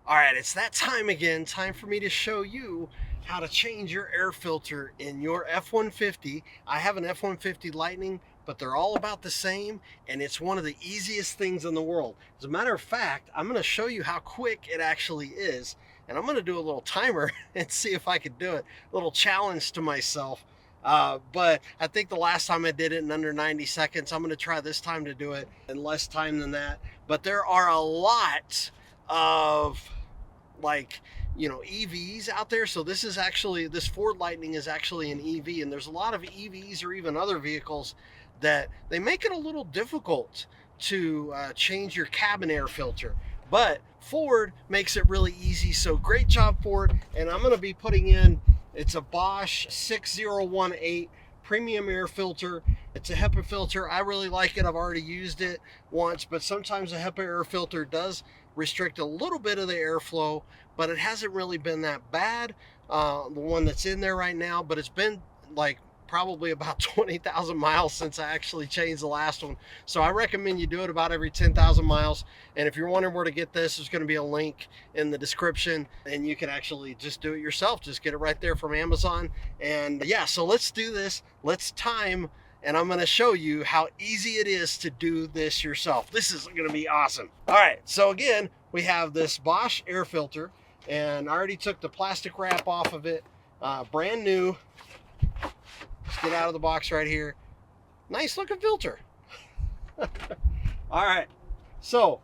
All right, it's that time again. Time for me to show you how to change your air filter in your F-150. I have an F-150 Lightning, but they're all about the same, and it's one of the easiest things in the world. As a matter of fact, I'm going to show you how quick it actually is, and I'm going to do a little timer and see if I can do it. A little challenge to myself. But I think the last time I did it in under 90 seconds. I'm going to try this time to do it in less time than that. But there are a lot of like EVs out there. So this Ford Lightning is actually an EV, and there's a lot of EVs or even other vehicles that they make it a little difficult to change your cabin air filter, but Ford makes it really easy. So great job, Ford. And I'm going to be putting in, it's a Bosch 6018 premium air filter. It's a HEPA filter. I really like it. I've already used it once, but sometimes a HEPA air filter does restrict a little bit of the airflow, but it hasn't really been that bad. The one that's in there right now, but it's been like probably about 20,000 miles since I actually changed the last one. So I recommend you do it about every 10,000 miles. And if you're wondering where to get this, there's going to be a link in the description, and you can actually just do it yourself. Just get it right there from Amazon. And yeah, so let's do this. Let's time, and I'm going to show you how easy it is to do this yourself. This is going to be awesome. All right, so again, we have this Bosch air filter, and I already took the plastic wrap off of it, brand new. Let's get out of the box right here. Nice looking filter. All right, so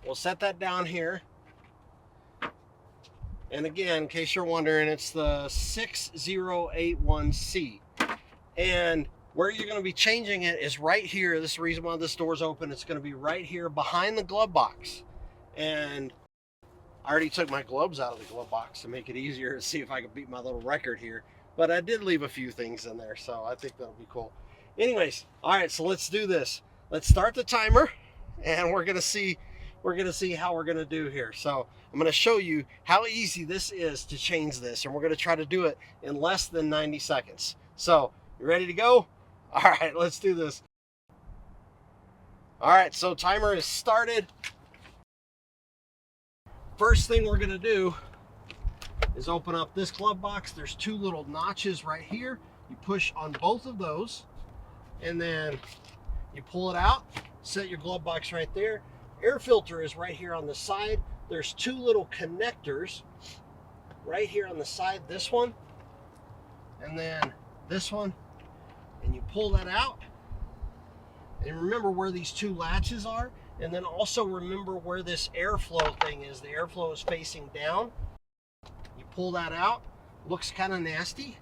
we'll set that down here. And again, in case you're wondering, it's the 6081C. And where you're going to be changing it is right here. This is the reason why this door's open. It's going to be right here behind the glove box. And I already took my gloves out of the glove box to make it easier to see if I can beat my little record here. But I did leave a few things in there, so I think that'll be cool. Anyways, all right, so let's do this. Let's start the timer, and we're gonna see how we're gonna do here. So I'm gonna show you how easy this is to change this, and we're gonna try to do it in less than 90 seconds. So you ready to go? All right, let's do this. All right, so timer is started. First thing we're gonna do is open up this glove box. There's two little notches right here. You push on both of those, and then you pull it out, set your glove box right there. Air filter is right here on the side. There's two little connectors right here on the side, this one, and then this one, and you pull that out. And remember where these two latches are, and then also remember where this airflow thing is. The airflow is facing down. Pull that out. Looks kind of nasty.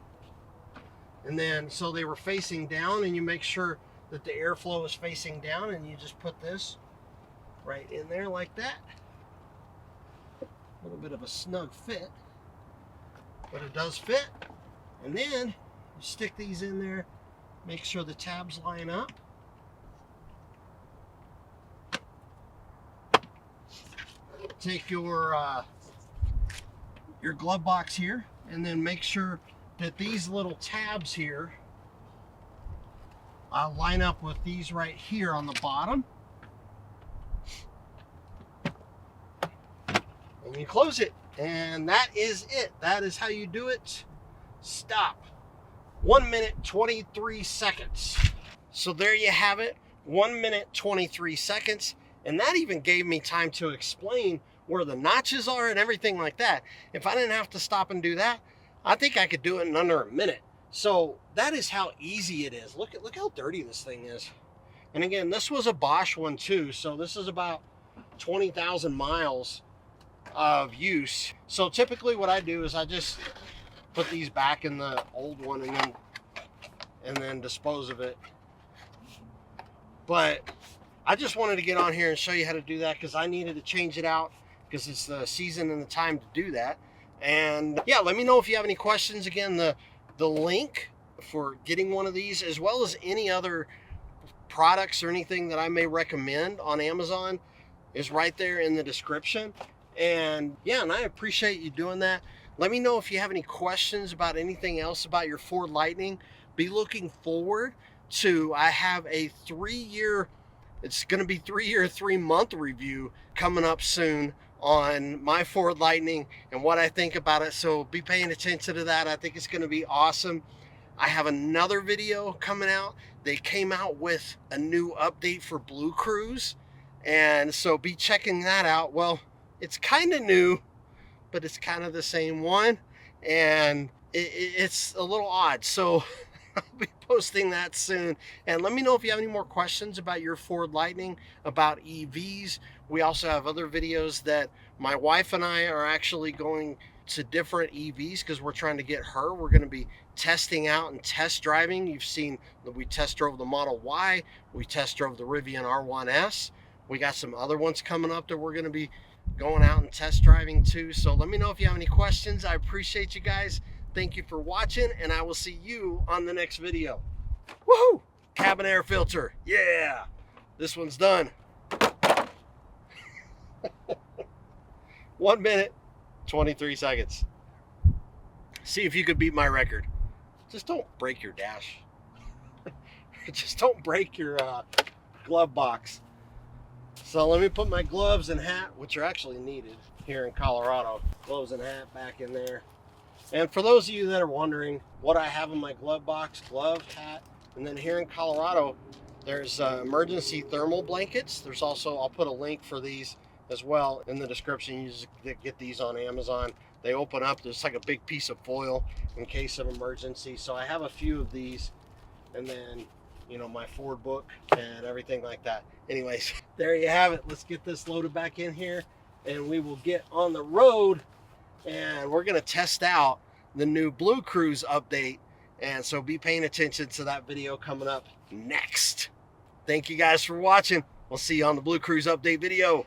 And then so they were facing down, and you make sure that the airflow is facing down, and you just put this right in there like that. A little bit of a snug fit, but it does fit. And then you stick these in there, make sure the tabs line up. Take your glove box here, and then make sure that these little tabs here line up with these right here on the bottom. And you close it, and that is it. That is how you do it. Stop. 1 minute 23 seconds. So there you have it, 1 minute 23 seconds. And that even gave me time to explain where the notches are and everything like that. If I didn't have to stop and do that, I think I could do it in under a minute. So that is how easy it is. Look how dirty this thing is. And again, this was a Bosch one too. So this is about 20,000 miles of use. So typically what I do is I just put these back in the old one and then dispose of it. But I just wanted to get on here and show you how to do that, because I needed to change it out, because it's the season and the time to do that. And yeah, let me know if you have any questions. Again, the link for getting one of these, as well as any other products or anything that I may recommend on Amazon, is right there in the description. And yeah, and I appreciate you doing that. Let me know if you have any questions about anything else about your Ford Lightning. Be looking forward to, I have a 3-year, it's going to be 3-year, 3-month review coming up soon on my Ford Lightning and what I think about it. So be paying attention to that. I think it's going to be awesome. I have another video coming out. They came out with a new update for Blue Cruise, and so be checking that out. Well, it's kind of new, but it's kind of the same one, and it's a little odd. So I'll be posting that soon. And let me know if you have any more questions about your Ford Lightning, about EVs. We also have other videos that my wife and I are actually going to different EVs because we're trying to get her. We're going to be testing out and test driving. You've seen that we test drove the Model Y. We test drove the Rivian R1S. We got some other ones coming up that we're going to be going out and test driving too. So let me know if you have any questions. I appreciate you guys. Thank you for watching, and I will see you on the next video. Woohoo! Cabin air filter. Yeah! This one's done. 1 minute, 23 seconds. See if you could beat my record. Just don't break your dash. Just don't break your glove box. So let me put my gloves and hat, which are actually needed here in Colorado. Gloves and hat back in there. And for those of you that are wondering what I have in my glove box, glove, hat, and then here in Colorado, there's emergency thermal blankets. There's also, I'll put a link for these as well in the description. You just get these on Amazon. They open up, there's like a big piece of foil in case of emergency. So I have a few of these, and then, you know, my Ford book and everything like that. Anyways, there you have it. Let's get this loaded back in here, and we will get on the road, and we're going to test out the new Blue Cruise update. And so be paying attention to that video coming up next. Thank you guys for watching. We'll see you on the Blue Cruise update video.